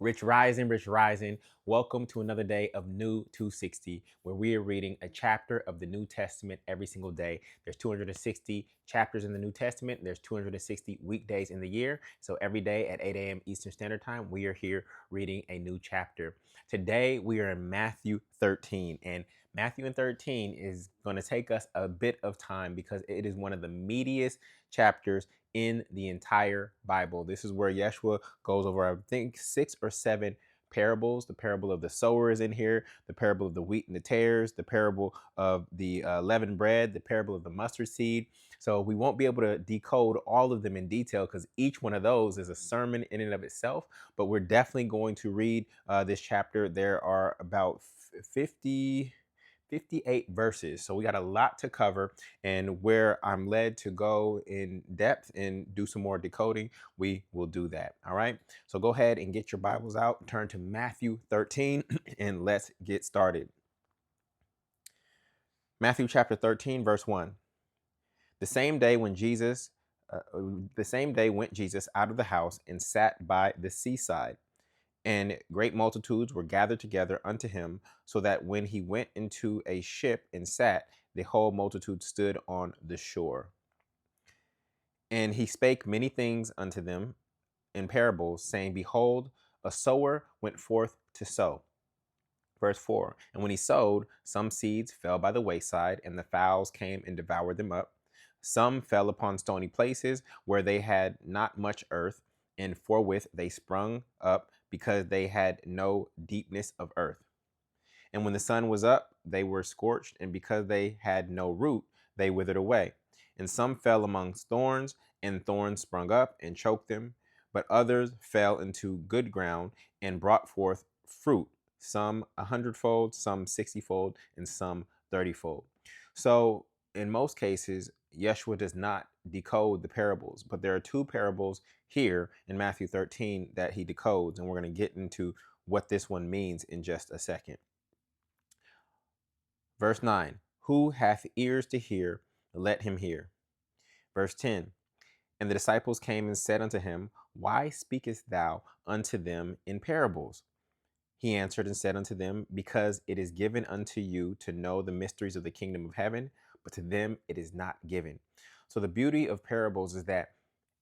Rich Rising, Rich Rising. Welcome to another day of New260, where we are reading a chapter of the New Testament every single day. There's 260 chapters in the New Testament. There's 260 weekdays in the year. So every day at 8 a.m. Eastern Standard Time, we are here reading a new chapter. Today, we are in Matthew 13. And Matthew 13 is going to take us a bit of time because it is one of the meatiest chapters in the entire Bible. This is where Yeshua goes over, I think, 6 or 7 parables. The parable of the sower is in here, the parable of the wheat and the tares, the parable of the leavened bread, the parable of the mustard seed. So we won't be able to decode all of them in detail because each one of those is a sermon in and of itself. But we're definitely going to read this chapter. There are about 58 verses. So we got a lot to cover, and where I'm led to go in depth and do some more decoding, we will do that. All right. So go ahead and get your Bibles out, turn to Matthew 13, and let's get started. Matthew chapter 13, verse 1. The same day went Jesus out of the house and sat by the seaside. And great multitudes were gathered together unto him, so that when he went into a ship and sat, the whole multitude stood on the shore. And he spake many things unto them in parables, saying, Behold, a sower went forth to sow. Verse 4. And when he sowed, some seeds fell by the wayside, and the fowls came and devoured them up. Some fell upon stony places, where they had not much earth, and forthwith they sprung up, because they had no deepness of earth. And when the sun was up, they were scorched, and because they had no root, they withered away. And some fell amongst thorns, and thorns sprung up and choked them. But others fell into good ground and brought forth fruit, some 100-fold, some 60-fold, and some 30-fold. So in most cases, Yeshua does not decode the parables, but there are 2 parables here in Matthew 13 that he decodes, and we're going to get into what this one means in just a second. Verse 9, who hath ears to hear, let him hear. Verse 10, and the disciples came and said unto him, Why speakest thou unto them in parables? He answered and said unto them, Because it is given unto you to know the mysteries of the kingdom of heaven, but to them it is not given. So the beauty of parables is that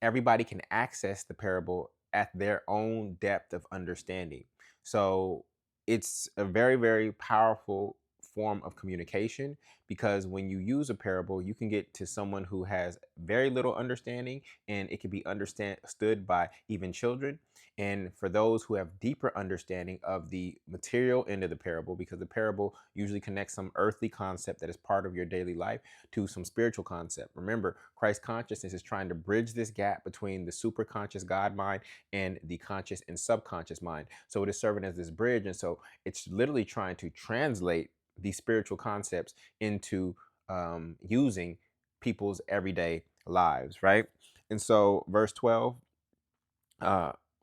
everybody can access the parable at their own depth of understanding. So it's a very, very powerful form of communication, because when you use a parable, you can get to someone who has very little understanding, and it can be understood by even children. And for those who have deeper understanding of the material end of the parable, because the parable usually connects some earthly concept that is part of your daily life to some spiritual concept. Remember, Christ consciousness is trying to bridge this gap between the superconscious God mind and the conscious and subconscious mind. So it is serving as this bridge. And so it's literally trying to translate these spiritual concepts into using people's everyday lives, right? And so verse 12,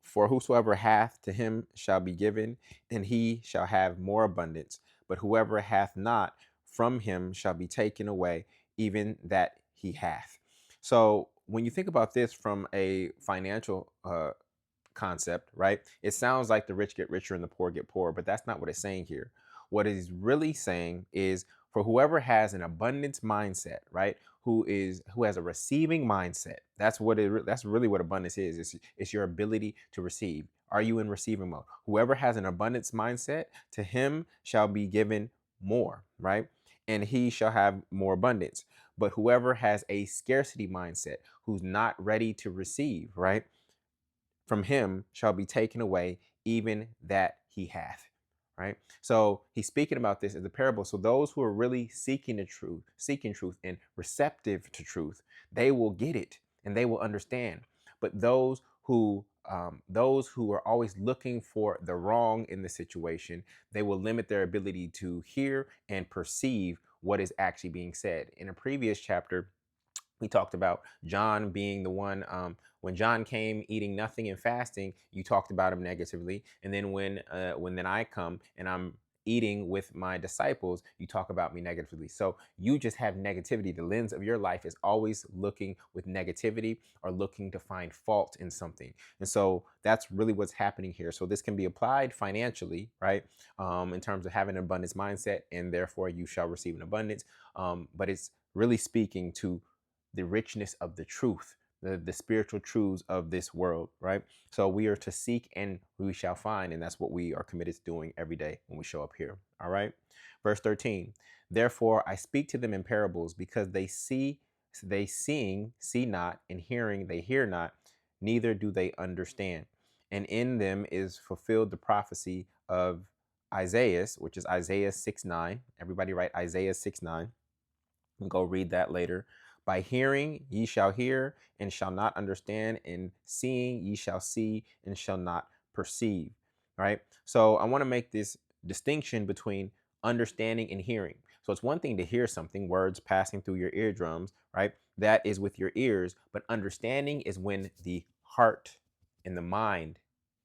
for whosoever hath, to him shall be given, and he shall have more abundance. But whoever hath not, from him shall be taken away, even that he hath. So when you think about this from a financial concept, right, it sounds like the rich get richer and the poor get poorer, but that's not what it's saying here. What it is really saying is, for whoever has an abundance mindset, right, who has a receiving mindset. That's really what abundance is. It's your ability to receive. Are you in receiving mode? Whoever has an abundance mindset, to him shall be given more, right? And he shall have more abundance. But whoever has a scarcity mindset, who's not ready to receive, right, from him shall be taken away even that he hath. Right? So he's speaking about this as a parable. So those who are really seeking truth and receptive to truth, they will get it and they will understand. But those who are always looking for the wrong in the situation, they will limit their ability to hear and perceive what is actually being said. In a previous chapter, we talked about John being the one, when John came eating nothing and fasting, you talked about him negatively. And then when I come and I'm eating with my disciples, you talk about me negatively. So you just have negativity. The lens of your life is always looking with negativity or looking to find fault in something. And so that's really what's happening here. So this can be applied financially, right? In terms of having an abundance mindset, and therefore you shall receive an abundance. But it's really speaking to the richness of the truth, the spiritual truths of this world, right? So we are to seek and we shall find, and that's what we are committed to doing every day when we show up here. All right. Verse 13. Therefore I speak to them in parables, because they seeing see not, and hearing they hear not, neither do they understand. And in them is fulfilled the prophecy of Isaiah, which is Isaiah 6:9. Everybody write Isaiah 6:9 and go read that later. By hearing ye shall hear and shall not understand, and seeing ye shall see and shall not perceive. Right? So I want to make this distinction between understanding and hearing. So it's one thing to hear something, words passing through your eardrums, right? That is with your ears, but understanding is when the heart and the mind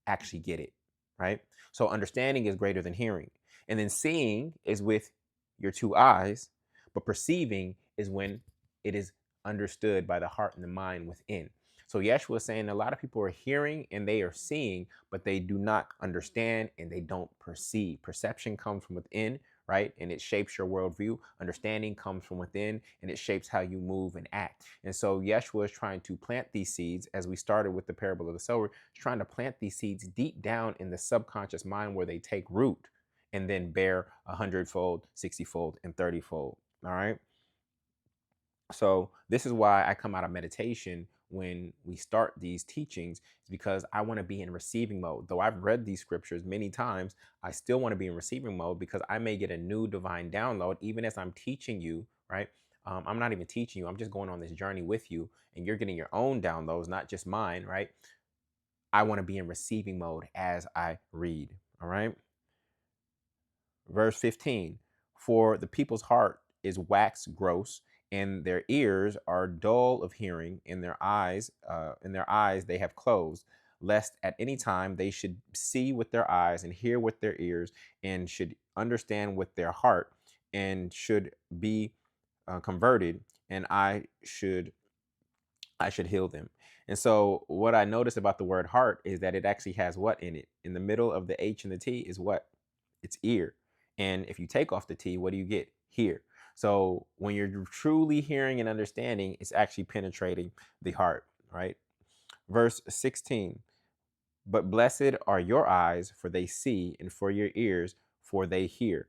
actually get it, right? So understanding is greater than hearing. And then seeing is with your two eyes, but perceiving is when it is understood by the heart and the mind within. So Yeshua is saying a lot of people are hearing and they are seeing, but they do not understand and they don't perceive. Perception comes from within, right? And it shapes your worldview. Understanding comes from within and it shapes how you move and act. And so Yeshua is trying to plant these seeds, as we started with the parable of the sower, trying to plant these seeds deep down in the subconscious mind where they take root and then bear 100-fold, 60-fold, and 30-fold. All right. So this is why I come out of meditation when we start these teachings, is because I want to be in receiving mode. Though I've read these scriptures many times, I still want to be in receiving mode, because I may get a new divine download even as I'm teaching you, right? I'm not even teaching you. I'm just going on this journey with you, and you're getting your own downloads, not just mine, right? I want to be in receiving mode as I read. All right. Verse 15, for the people's heart is wax gross, and their ears are dull of hearing, and their eyes they have closed, lest at any time they should see with their eyes and hear with their ears, and should understand with their heart, and should be converted, and I should heal them. And so what I notice about the word heart is that it actually has what in it? In the middle of the H and the T is what? It's ear. And if you take off the T, what do you get? Hear. So when you're truly hearing and understanding, it's actually penetrating the heart, right? Verse 16, but blessed are your eyes, for they see, and for your ears, for they hear.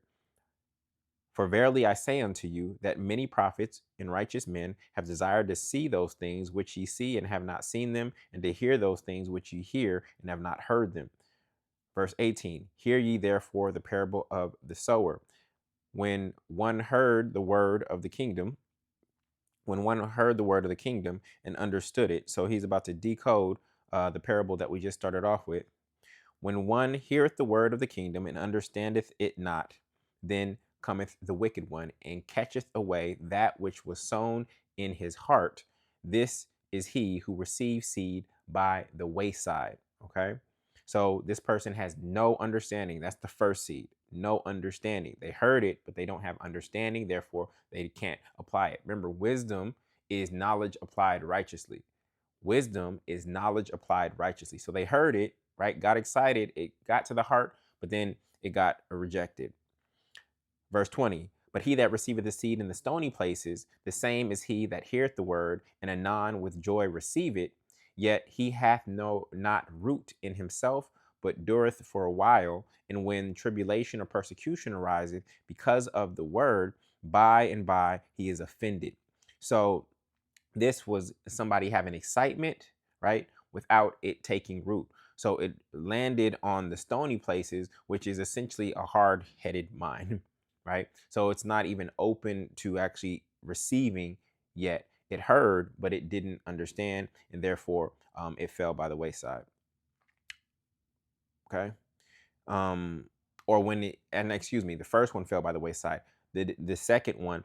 For verily I say unto you, that many prophets and righteous men have desired to see those things which ye see and have not seen them, and to hear those things which ye hear and have not heard them. Verse 18, hear ye therefore the parable of the sower. When one heard the word of the kingdom, and understood it, so he's about to decode the parable that we just started off with. When one heareth the word of the kingdom and understandeth it not, then cometh the wicked one and catcheth away that which was sown in his heart. This is he who receives seed by the wayside. Okay. So this person has no understanding. That's the first seed. No understanding. They heard it, but they don't have understanding. Therefore, they can't apply it. Remember, wisdom is knowledge applied righteously. Wisdom is knowledge applied righteously. So they heard it, right? Got excited. It got to the heart, but then it got rejected. Verse 20, but he that receiveth the seed in the stony places, the same is he that heareth the word, and anon with joy receive it. Yet he hath not root in himself, but dureth for a while. And when tribulation or persecution ariseth because of the word, by and by he is offended. So this was somebody having excitement, right, without it taking root. So it landed on the stony places, which is essentially a hard-headed mind, right? So it's not even open to actually receiving yet. It heard, but it didn't understand, and therefore it fell by the wayside. Okay. Or when it, and excuse me, the first one fell by the wayside. The second one,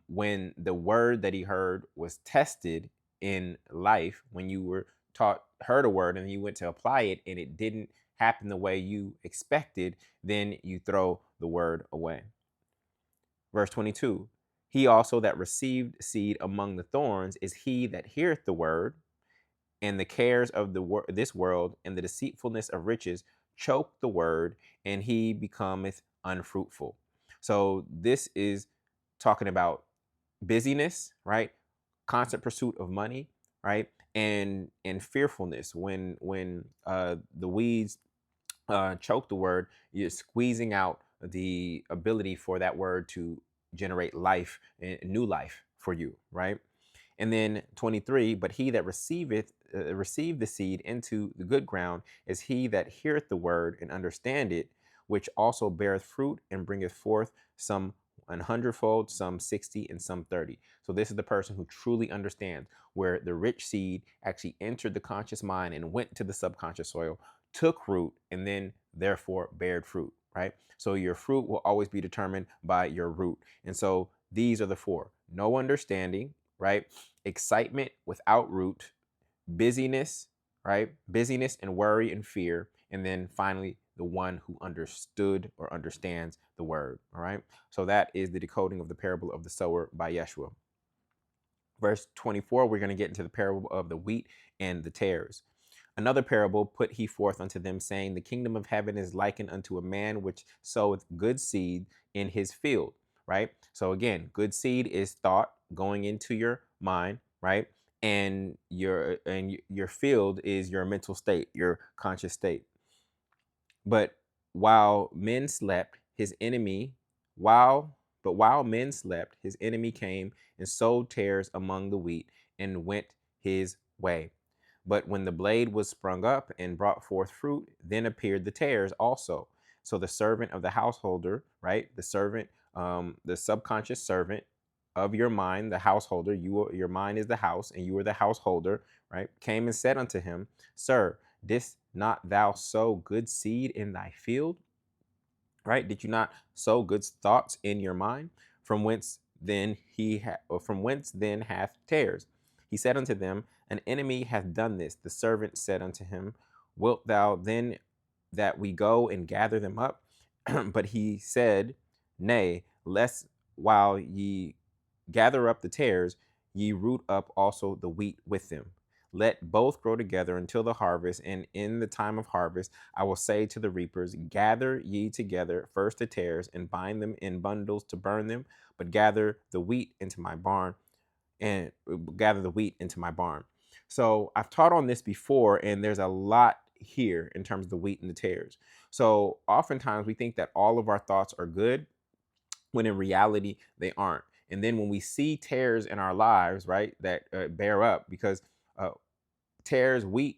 when the word that he heard was tested in life, when you were heard a word and you went to apply it and it didn't happen the way you expected, then you throw the word away. Verse 22, he also that received seed among the thorns is he that heareth the word, and the cares of this world and the deceitfulness of riches choke the word, and he becometh unfruitful. So this is talking about busyness, right? Constant pursuit of money, right? And fearfulness. When the weeds choke the word, you're squeezing out the ability for that word to generate life, new life for you, right? And then 23, but he that received the seed into the good ground is he that heareth the word and understand it, which also beareth fruit and bringeth forth some 100-fold, some 60, and some 30. So this is the person who truly understands, where the rich seed actually entered the conscious mind and went to the subconscious soil, took root, and then therefore bared fruit, right? So your fruit will always be determined by your root. And so these are the four: no understanding, right? Excitement without root, busyness, right? Busyness and worry and fear. And then finally, the one who understood or understands the word, all right? So that is the decoding of the parable of the sower by Yeshua. Verse 24, we're going to get into the parable of the wheat and the tares. Another parable put he forth unto them, saying, the kingdom of heaven is likened unto a man which soweth good seed in his field, right? So again, good seed is thought going into your mind, right? And your field is your mental state, your conscious state. But while men slept, his enemy, while men slept, his enemy came and sowed tares among the wheat and went his way. But when the blade was sprung up and brought forth fruit, then appeared the tares also. So the servant of the householder, right? The servant, the subconscious servant of your mind, the householder, your mind is the house, and you are the householder, right? Came and said unto him, Sir, didst not thou sow good seed in thy field? Right? Did you not sow good thoughts in your mind? From whence then hath tares? He said unto them, An enemy hath done this. The servant said unto him, Wilt thou then that we go and gather them up? But he said, Nay, lest while ye gather up the tares, ye root up also the wheat with them. Let both grow together until the harvest, and in the time of harvest I will say to the reapers, Gather ye together first the tares, and bind them in bundles to burn them, but gather the wheat into my barn, and gather the wheat into my barn. So I've taught on this before, and there's a lot here in terms of the wheat and the tares. So oftentimes we think that all of our thoughts are good, when in reality they aren't. And then when we see tares in our lives, right, that bear up, because uh, wheat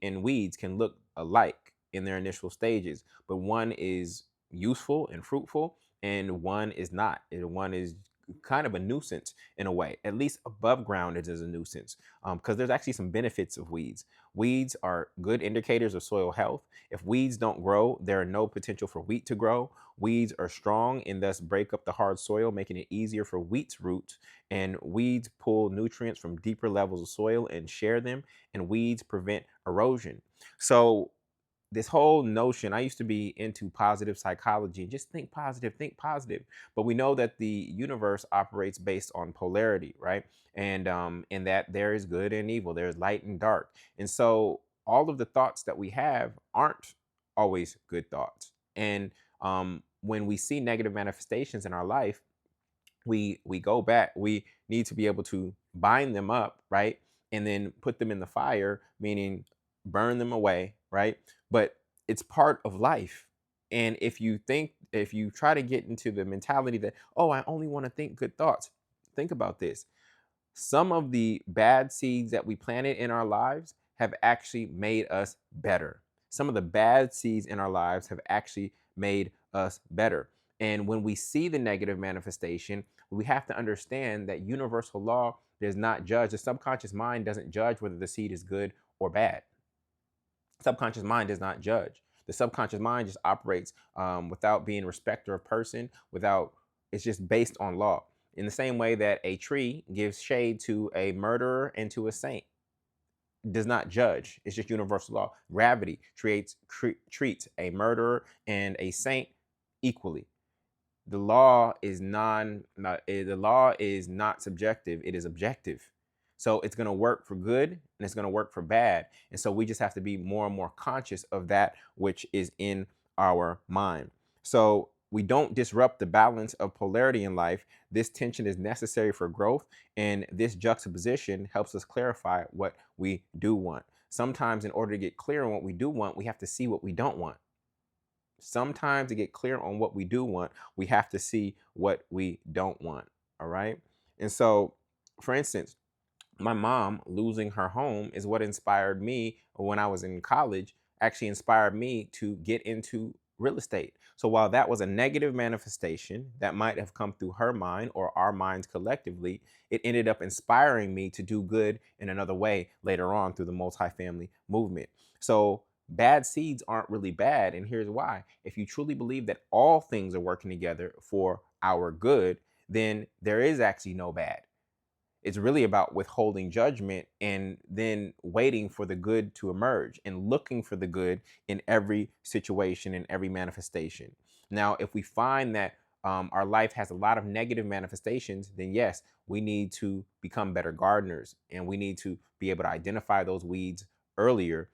and weeds can look alike in their initial stages, but one is useful and fruitful, and one is not. And one is kind of a nuisance in a way. At least above ground, it is a nuisance, because there's actually some benefits of weeds. Weeds are good indicators of soil health. If weeds don't grow, there are no potential for wheat to grow. Weeds are strong and thus break up the hard soil, making it easier for wheat's roots. And weeds pull nutrients from deeper levels of soil and share them, and weeds prevent erosion. So this whole notion, I used to be into positive psychology and just think positive, but we know that the universe operates based on polarity, right? And that there is good and evil, there's light and dark. And so all of the thoughts that we have aren't always good thoughts. And when we see negative manifestations in our life, we go back. We need to be able to bind them up, right? And then put them in the fire, meaning burn them away, right? But it's part of life. And if you try to get into the mentality that, oh, I only want to think good thoughts, think about this. Some of the bad seeds that we planted in our lives have actually made us better. Some of the bad seeds in our lives have actually made us better. And when we see the negative manifestation, we have to understand that universal law does not judge. The subconscious mind doesn't judge whether the seed is good or bad. Subconscious mind does not judge. The subconscious mind just operates without being a respecter of person, it's just based on law. In the same way that a tree gives shade to a murderer and to a saint. does not judge. It's just universal law. Gravity treats a murderer and a saint equally. The law is the law is not subjective, it is objective. So it's going to work for good and it's going to work for bad. And so we just have to be more and more conscious of that which is in our mind. So we don't disrupt the balance of polarity in life. This tension is necessary for growth, and this juxtaposition helps us clarify what we do want. Sometimes in order to get clear on what we do want, we have to see what we don't want. Sometimes to get clear on what we do want, we have to see what we don't want. All right. And so, for instance, my mom losing her home is what inspired me when I was in college, actually inspired me to get into real estate. So while that was a negative manifestation that might have come through her mind or our minds collectively, it ended up inspiring me to do good in another way later on through the multifamily movement. So bad seeds aren't really bad. And here's why. If you truly believe that all things are working together for our good, then there is actually no bad. It's really about withholding judgment and then waiting for the good to emerge and looking for the good in every situation, in every manifestation. Now, if we find that our life has a lot of negative manifestations, then yes, we need to become better gardeners and we need to be able to identify those weeds earlier.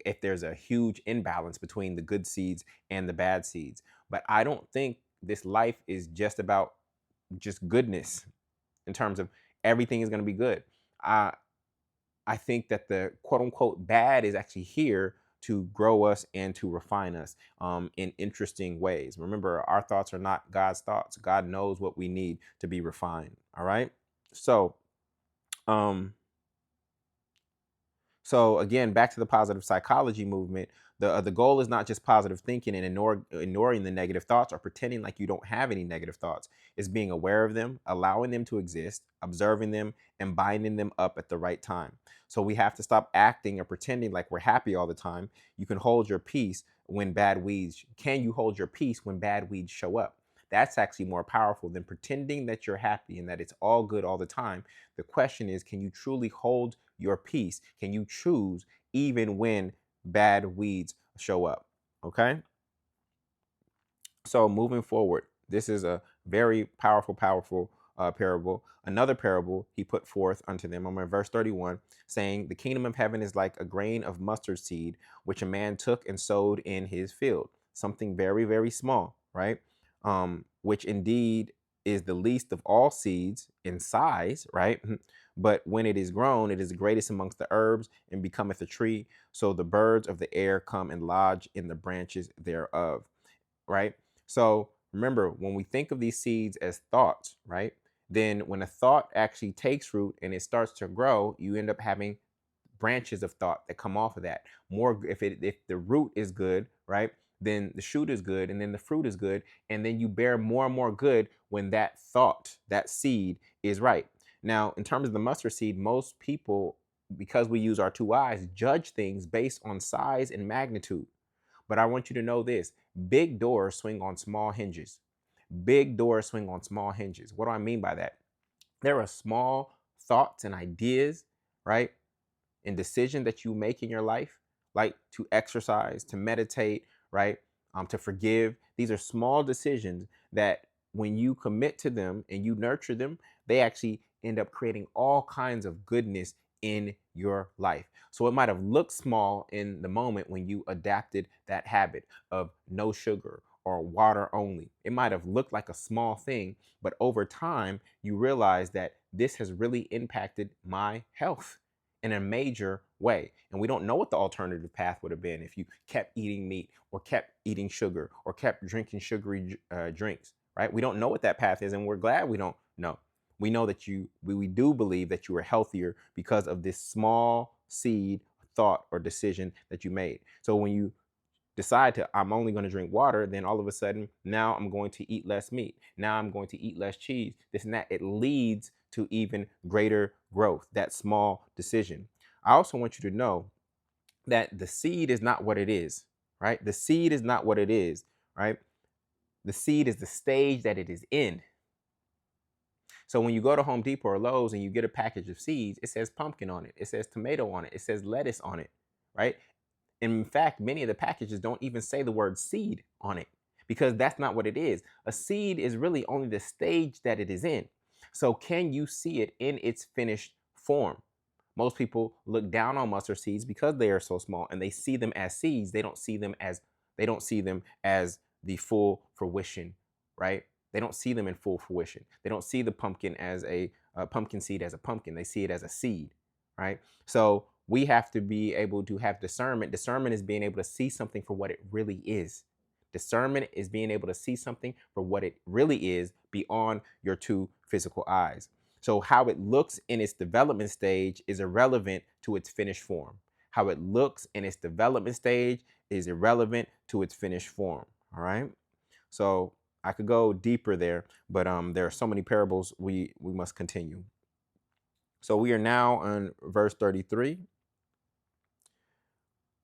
If there's a huge imbalance between the good seeds and the bad seeds. But I don't think this life is just about just goodness in terms of everything is going to be good. I think that the quote unquote bad is actually here to grow us and to refine us in interesting ways. Remember, our thoughts are not God's thoughts. God knows what we need to be refined. All right. So, um, so again, back to the positive psychology movement. The goal is not just positive thinking and ignoring the negative thoughts or pretending like you don't have any negative thoughts. It's being aware of them, allowing them to exist, observing them, and binding them up at the right time. So we have to stop acting or pretending like we're happy all the time. You can hold your peace when bad weeds. Can you hold your peace when bad weeds show up? That's actually more powerful than pretending that you're happy and that it's all good all the time. The question is, can you truly hold your peace? Can you choose even when bad weeds show up? Okay. So moving forward, this is a very powerful parable. Another parable he put forth unto them. I'm in verse 31, saying, "The kingdom of heaven is like a grain of mustard seed, which a man took and sowed in his field." Something very, very small, right? Which indeed is the least of all seeds in size, right? But when it is grown, it is the greatest amongst the herbs and becometh a tree. So the birds of the air come and lodge in the branches thereof, right? So remember, when we think of these seeds as thoughts, right? Then when a thought actually takes root and it starts to grow, you end up having branches of thought that come off of that. More if the root is good, right? Then the shoot is good, and then the fruit is good, and then you bear more and more good when that thought, that seed is right. Now, in terms of the mustard seed, most people, because we use our two eyes, judge things based on size and magnitude. But I want you to know this: big doors swing on small hinges. Big doors swing on small hinges. What do I mean by that? There are small thoughts and ideas, right? And decision that you make in your life, like to exercise, to meditate, right? To forgive. These are small decisions that when you commit to them and you nurture them, they actually end up creating all kinds of goodness in your life. So it might have looked small in the moment when you adapted that habit of no sugar or water only. It might have looked like a small thing, but over time, you realize that this has really impacted my health in a major way. And we don't know what the alternative path would have been if you kept eating meat or kept eating sugar or kept drinking sugary drinks, right? We don't know what that path is, and we're glad we don't know. We know that we do believe that you are healthier because of this small seed thought or decision that you made. So when you decide to, I'm only going to drink water, then all of a sudden, now I'm going to eat less meat. Now I'm going to eat less cheese, this and that. It leads to even greater growth, that small decision. I also want you to know that the seed is not what it is, right? The seed is not what it is, right? The seed is the stage that it is in. So when you go to Home Depot or Lowe's and you get a package of seeds, it says pumpkin on it, it says tomato on it, it says lettuce on it, right? In fact, many of the packages don't even say the word seed on it, because that's not what it is. A seed is really only the stage that it is in. So can you see it in its finished form? Most people look down on mustard seeds because they are so small, and they see them as seeds. They don't see them as the full fruition, right? They don't see them in full fruition. They don't see the pumpkin as a pumpkin seed as a pumpkin. They see it as a seed, right? So we have to be able to have discernment. Discernment is being able to see something for what it really is. Discernment is being able to see something for what it really is beyond your two physical eyes. So how it looks in its development stage is irrelevant to its finished form. How it looks in its development stage is irrelevant to its finished form. All right. So I could go deeper there, but there are so many parables we must continue. So we are now on verse 33.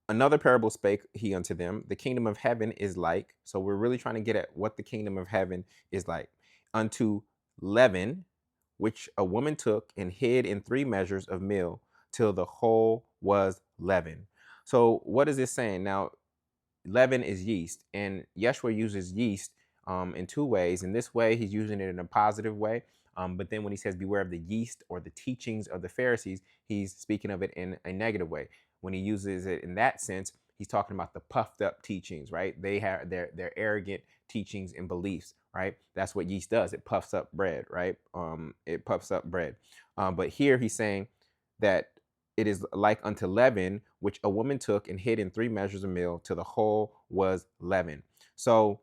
Another parable spake he unto them, the kingdom of heaven is like. So we're really trying to get at what the kingdom of heaven is like. Unto leaven, which a woman took and hid in 3 measures of meal till the whole was leavened. So what is this saying? Now, leaven is yeast, and Yeshua uses yeast in 2 ways. In this way, he's using it in a positive way. But then when he says, beware of the yeast or the teachings of the Pharisees, he's speaking of it in a negative way. When he uses it in that sense, he's talking about the puffed up teachings, right? They have their arrogant teachings and beliefs, right? That's what yeast does. It puffs up bread, right? It puffs up bread. But here he's saying that it is like unto leaven, which a woman took and hid in 3 measures of meal till the whole was leavened. So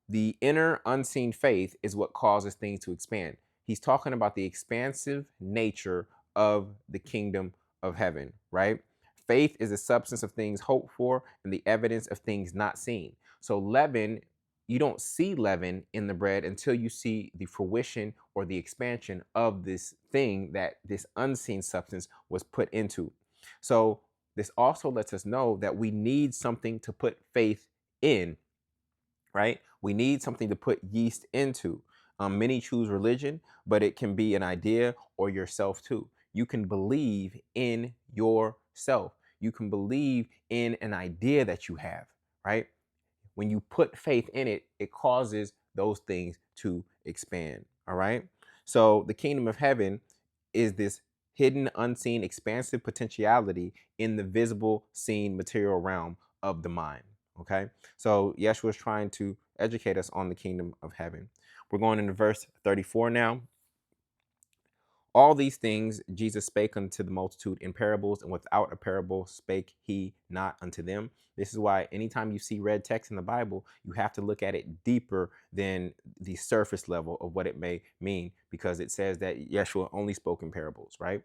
the inner unseen faith is what causes things to expand. He's talking about the expansive nature of the kingdom of heaven, right? Faith is the substance of things hoped for and the evidence of things not seen. So leaven, you don't see leaven in the bread until you see the fruition or the expansion of this thing that this unseen substance was put into. So this also lets us know that we need something to put faith in, right? We need something to put yeast into. Many choose religion, but it can be an idea or yourself too. You can believe in yourself. You can believe in an idea that you have, right? When you put faith in it, it causes those things to expand. All right. So the kingdom of heaven is this hidden, unseen, expansive potentiality in the visible, seen, material realm of the mind. Okay. So Yeshua is trying to educate us on the kingdom of heaven. We're going into verse 34 now. All these things Jesus spake unto the multitude in parables, and without a parable spake he not unto them. This is why anytime you see red text in the Bible, you have to look at it deeper than the surface level of what it may mean, because it says that Yeshua only spoke in parables, right?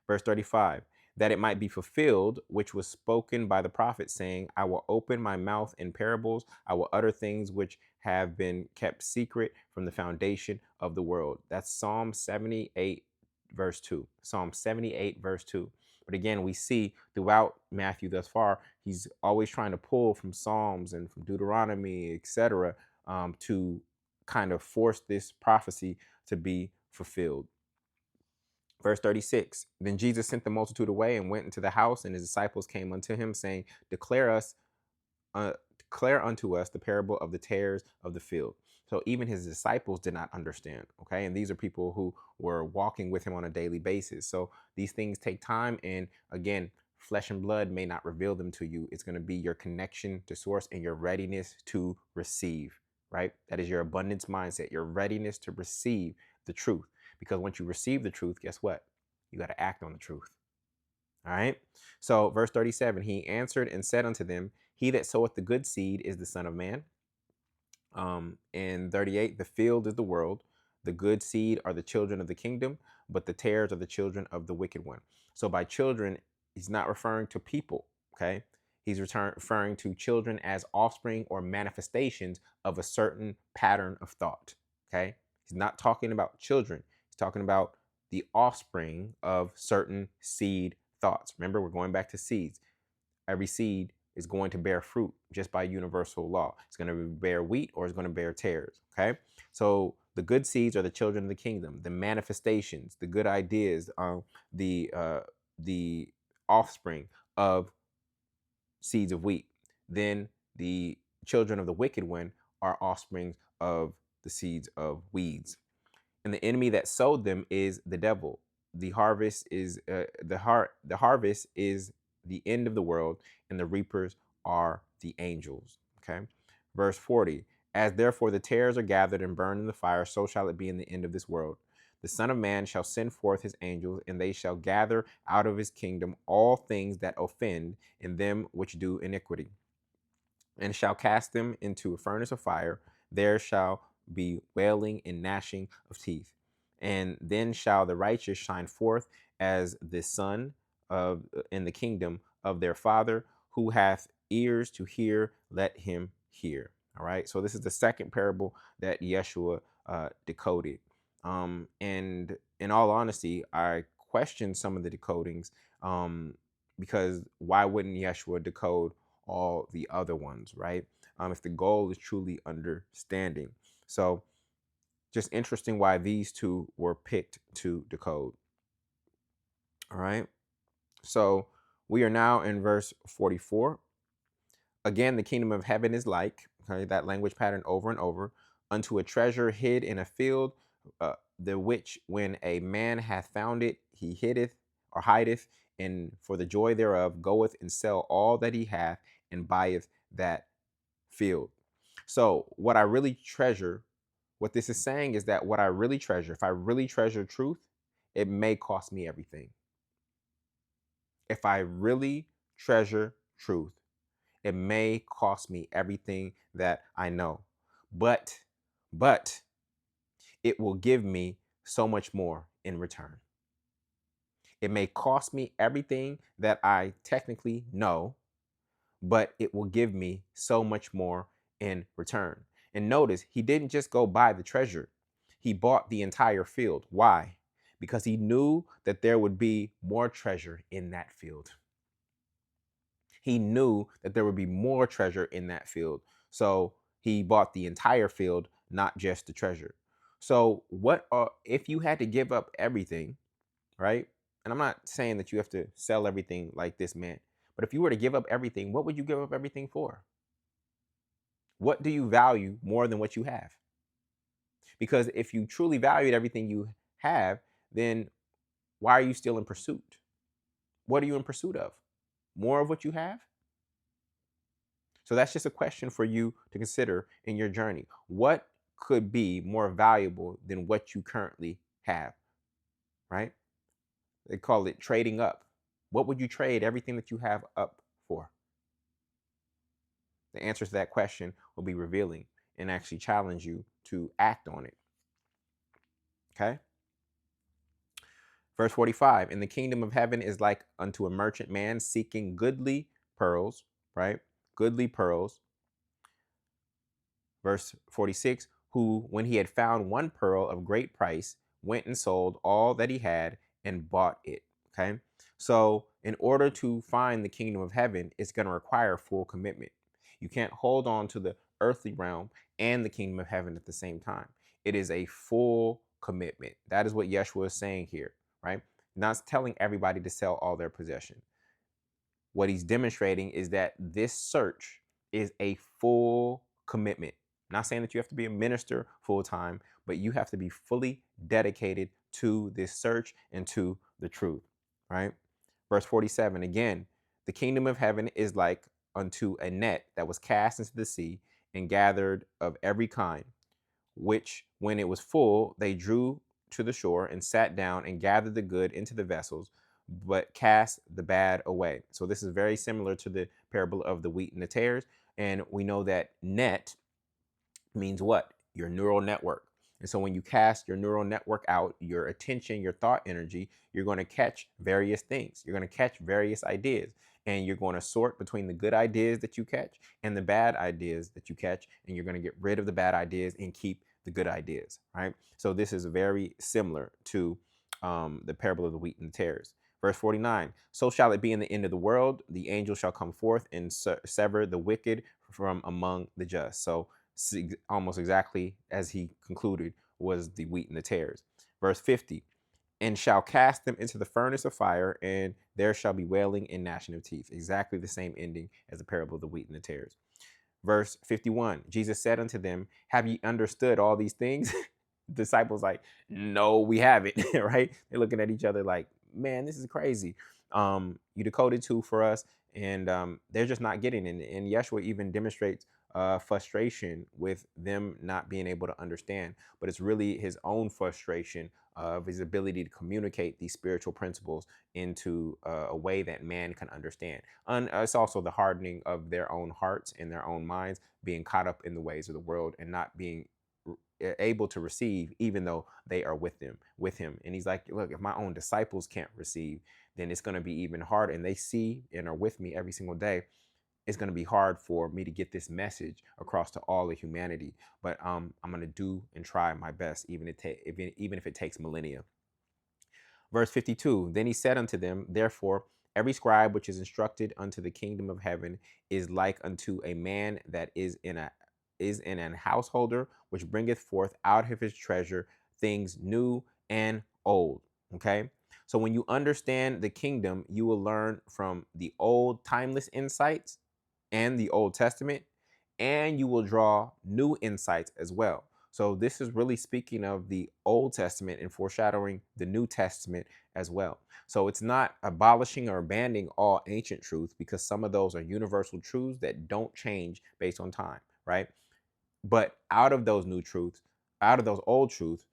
Verse 35, that it might be fulfilled, which was spoken by the prophet, saying, I will open my mouth in parables, I will utter things which have been kept secret from the foundation of the world. That's Psalm 78 verse 2. Psalm 78 verse 2. But again, we see throughout Matthew thus far, he's always trying to pull from Psalms and from Deuteronomy, etc., to kind of force this prophecy to be fulfilled. Verse 36, then Jesus sent the multitude away and went into the house, and his disciples came unto him, saying, declare unto us the parable of the tares of the field. So even his disciples did not understand. Okay. And these are people who were walking with him on a daily basis. So these things take time. And again, flesh and blood may not reveal them to you. It's going to be your connection to source and your readiness to receive, right? That is your abundance mindset, your readiness to receive the truth. Because once you receive the truth, guess what? You got to act on the truth. All right. So verse 37, he answered and said unto them, he that soweth the good seed is the Son of Man. In 38, the field is the world. The good seed are the children of the kingdom, but the tares are the children of the wicked one. So by children, he's not referring to people. Okay. He's referring to children as offspring or manifestations of a certain pattern of thought. Okay. He's not talking about children. He's talking about the offspring of certain seed thoughts. Remember, we're going back to seeds. Every seed is going to bear fruit just by universal law. It's going to bear wheat or it's going to bear tares. Okay. So The good seeds are the children of the kingdom, the manifestations, the good ideas, the offspring of seeds of wheat. Then the children of the wicked one are offsprings of the seeds of weeds. And the enemy that sowed them is the devil. The harvest is the harvest is the end of the world, and the reapers are the angels. Okay, verse 40. As therefore the tares are gathered and burned in the fire, so shall it be in the end of this world. The Son of Man shall send forth his angels, and they shall gather out of his kingdom all things that offend, and them which do iniquity, and shall cast them into a furnace of fire. There shall be wailing and gnashing of teeth. And then shall the righteous shine forth as the sun of in the kingdom of their Father. Who hath ears to hear, let him hear. All right. So this is the second parable that Yeshua decoded. And in all honesty, I questioned some of the decodings, because why wouldn't Yeshua decode all the other ones, right? If the goal is truly understanding. So just interesting why these two were picked to decode. All right. So we are now in verse 44. Again, the kingdom of heaven is like, okay, that language pattern over and over, unto a treasure hid in a field, the which when a man hath found it, he hideth or hideth, and for the joy thereof goeth and sell all that he hath and buyeth that field. So what I really treasure, what this is saying is that what I really treasure, if I really treasure truth, it may cost me everything. If I really treasure truth, it may cost me everything that I know. But it will give me so much more in return. It may cost me everything that I technically know, but it will give me so much more in return. And notice, he didn't just go buy the treasure, he bought the entire field. Why? Because he knew that there would be more treasure in that field. He knew that there would be more treasure in that field. So he bought the entire field, not just the treasure. So, if you had to give up everything, right? And I'm not saying that you have to sell everything like this man, but if you were to give up everything, what would you give up everything for? What do you value more than what you have? Because if you truly valued everything you have, then why are you still in pursuit? What are you in pursuit of? More of what you have? So that's just a question for you to consider in your journey. What could be more valuable than what you currently have, right? They call it trading up. What would you trade everything that you have up for? The answer to that question will be revealing and actually challenge you to act on it. Okay? Verse 45, and the kingdom of heaven is like unto a merchant man seeking goodly pearls, right? Goodly pearls. Verse 46, who, when he had found one pearl of great price, went and sold all that he had and bought it. Okay. So, in order to find the kingdom of heaven, it's going to require full commitment. You can't hold on to the earthly realm and the kingdom of heaven at the same time. It is a full commitment. That is what Yeshua is saying here, right? Not telling everybody to sell all their possession. What he's demonstrating is that this search is a full commitment. Not saying that you have to be a minister full time, but you have to be fully dedicated to this search and to the truth, right? Verse 47, again, the kingdom of heaven is like unto a net that was cast into the sea and gathered of every kind, which when it was full, they drew to the shore and sat down and gathered the good into the vessels, but cast the bad away. So this is very similar to the parable of the wheat and the tares. And we know that net means what? Your neural network. And so when you cast your neural network out, your attention, your thought energy, you're going to catch various things. You're going to catch various ideas. And you're going to sort between the good ideas that you catch and the bad ideas that you catch. And you're going to get rid of the bad ideas and keep the good ideas, right? So this is very similar to the parable of the wheat and the tares. Verse 49, so shall it be in the end of the world. The angel shall come forth and sever the wicked from among the just. So almost exactly as he concluded was the wheat and the tares. Verse 50, and shall cast them into the furnace of fire, and there shall be wailing and gnashing of teeth. Exactly the same ending as the parable of the wheat and the tares. Verse 51, Jesus said unto them, have ye understood all these things? Disciples like, no, we haven't. Right? They're looking at each other like, man, this is crazy. You decoded too for us, and they're just not getting it. And Yeshua even demonstrates frustration with them not being able to understand, but it's really his own frustration of his ability to communicate these spiritual principles into a way that man can understand. And it's also the hardening of their own hearts and their own minds, being caught up in the ways of the world and not being able to receive, even though they are with him. And he's like, look, if my own disciples can't receive, then it's going to be even harder. And they see and are with me every single day. It's going to be hard for me to get this message across to all of humanity. But I'm going to do and try my best, even if it takes millennia. Verse 52, then he said unto them, therefore, every scribe which is instructed unto the kingdom of heaven is like unto a man that is in an householder, which bringeth forth out of his treasure things new and old. Okay. So when you understand the kingdom, you will learn from the old timeless insights and the Old Testament, and you will draw new insights as well. So this is really speaking of the Old Testament and foreshadowing the New Testament as well. So it's not abolishing or abandoning all ancient truths, because some of those are universal truths that don't change based on time, right? But out of those new truths, out of those old truths,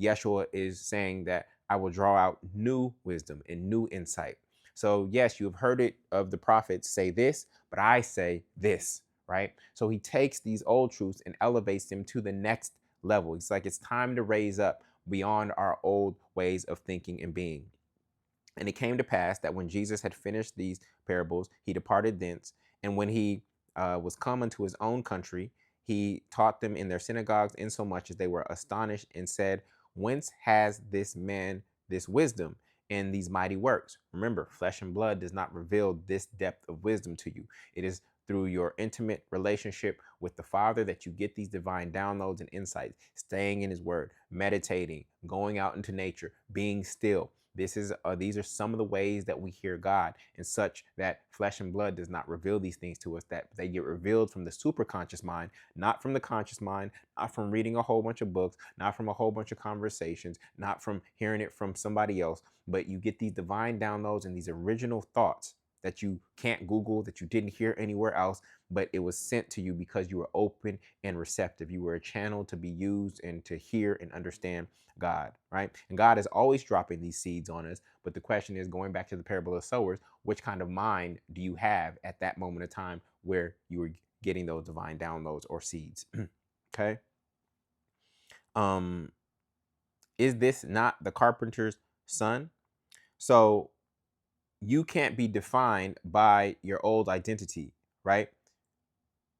Yeshua is saying that I will draw out new wisdom and new insight. So yes, you've heard it of the prophets say this, but I say this, right? So he takes these old truths and elevates them to the next level. It's like it's time to raise up beyond our old ways of thinking and being. And it came to pass that when Jesus had finished these parables, he departed thence. And when he was come unto his own country, he taught them in their synagogues, insomuch as they were astonished and said, whence has this man this wisdom and these mighty works? Remember, flesh and blood does not reveal this depth of wisdom to you. It is through your intimate relationship with the Father that you get these divine downloads and insights, staying in his word, meditating, going out into nature, being still. These are some of the ways that we hear God, and such that flesh and blood does not reveal these things to us, that they get revealed from the superconscious mind, not from the conscious mind, not from reading a whole bunch of books, not from a whole bunch of conversations, not from hearing it from somebody else, but you get these divine downloads and these original thoughts that you can't Google, that you didn't hear anywhere else, but it was sent to you because you were open and receptive. You were a channel to be used and to hear and understand God, right? And God is always dropping these seeds on us. But the question is, going back to the parable of sowers, which kind of mind do you have at that moment of time where you were getting those divine downloads or seeds? Okay. Is this not the carpenter's son? So you can't be defined by your old identity, right?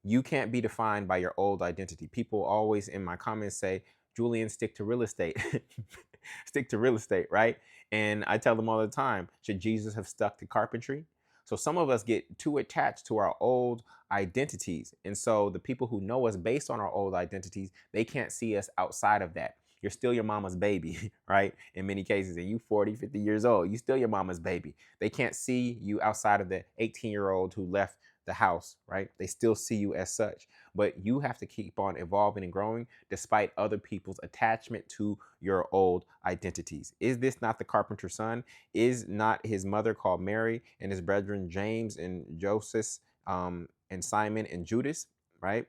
You can't be defined by your old identity. People always in my comments say, Julian, stick to real estate. Stick to real estate, right? And I tell them all the time, should Jesus have stuck to carpentry? So some of us get too attached to our old identities. And so the people who know us based on our old identities, they can't see us outside of that. You're still your mama's baby, right? In many cases, and you 40, 50 years old, you still your mama's baby. They can't see you outside of the 18-year-old who left the house, right? They still see you as such, but you have to keep on evolving and growing despite other people's attachment to your old identities. Is this not the carpenter's son? Is not his mother called Mary, and his brethren James and Joseph, and Simon and Judas, right?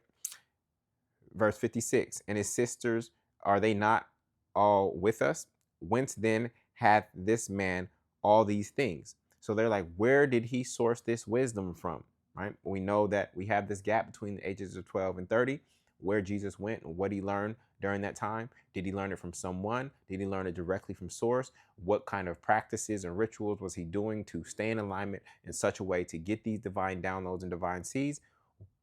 Verse 56, and his sisters, are they not all with us? Whence then hath this man all these things? So they're like, where did he source this wisdom from? Right? We know that we have this gap between the ages of 12 and 30, where Jesus went and what he learned during that time. Did he learn it from someone? Did he learn it directly from source? What kind of practices and rituals was he doing to stay in alignment in such a way to get these divine downloads and divine seeds?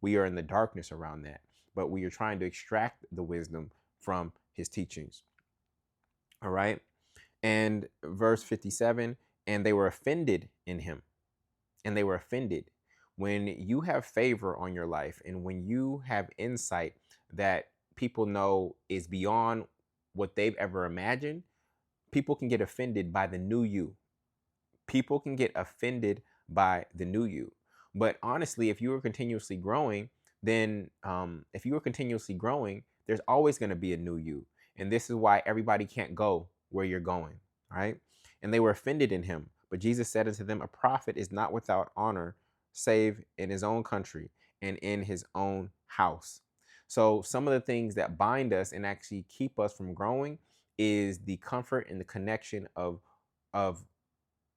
We are in the darkness around that, but we are trying to extract the wisdom from his teachings. All right. And verse 57, and they were offended in him. And they were offended. When you have favor on your life and when you have insight that people know is beyond what they've ever imagined, people can get offended by the new you. People can get offended by the new you. But honestly, if you are continuously growing, then if you are continuously growing, there's always going to be a new you. And this is why everybody can't go where you're going, right? And they were offended in him. But Jesus said unto them, a prophet is not without honor, save in his own country and in his own house. So some of the things that bind us and actually keep us from growing is the comfort and the connection of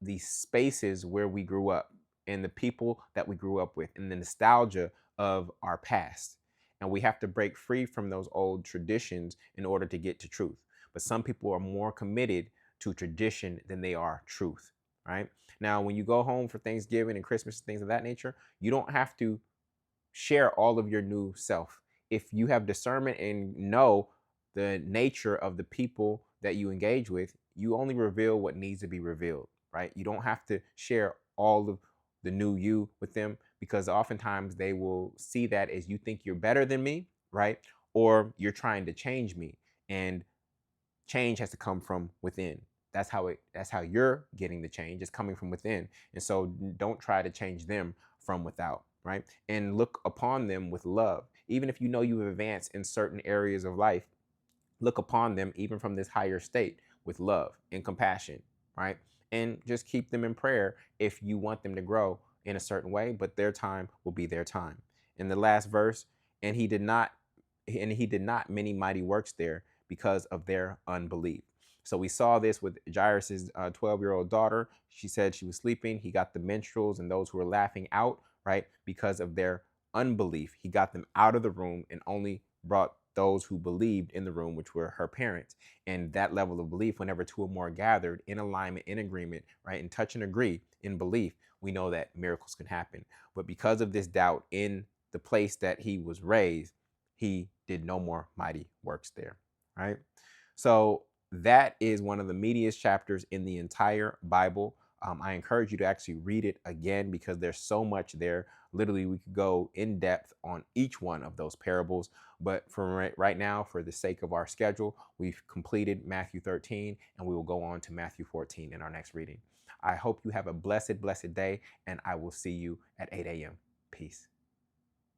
the spaces where we grew up and the people that we grew up with and the nostalgia of our past. And we have to break free from those old traditions in order to get to truth. But some people are more committed to tradition than they are truth, right? Now, when you go home for Thanksgiving and Christmas and things of that nature, you don't have to share all of your new self. If you have discernment and know the nature of the people that you engage with, you only reveal what needs to be revealed, right? You don't have to share all of the new you with them, because oftentimes they will see that as you think you're better than me, right? Or you're trying to change me. And change has to come from within. That's how you're getting the change. It's coming from within. And so don't try to change them from without, right? And look upon them with love. Even if you know you've advanced in certain areas of life, look upon them even from this higher state with love and compassion, right? And just keep them in prayer if you want them to grow in a certain way, but their time will be their time. In the last verse, and he did not many mighty works there because of their unbelief. So we saw this with Jairus's 12-year-old daughter. She said she was sleeping. He got the minstrels and those who were laughing out, right? Because of their unbelief. He got them out of the room and only brought those who believed in the room, which were her parents. And that level of belief, whenever two or more gathered in alignment, in agreement, right, and touch and agree in belief, we know that miracles can happen. But because of this doubt in the place that he was raised, he did no more mighty works there, right? So that is one of the meatiest chapters in the entire Bible. I encourage you to actually read it again because there's so much there. Literally, we could go in depth on each one of those parables. But for right now, for the sake of our schedule, we've completed Matthew 13 and we will go on to Matthew 14 in our next reading. I hope you have a blessed, blessed day, and I will see you at 8 a.m. Peace.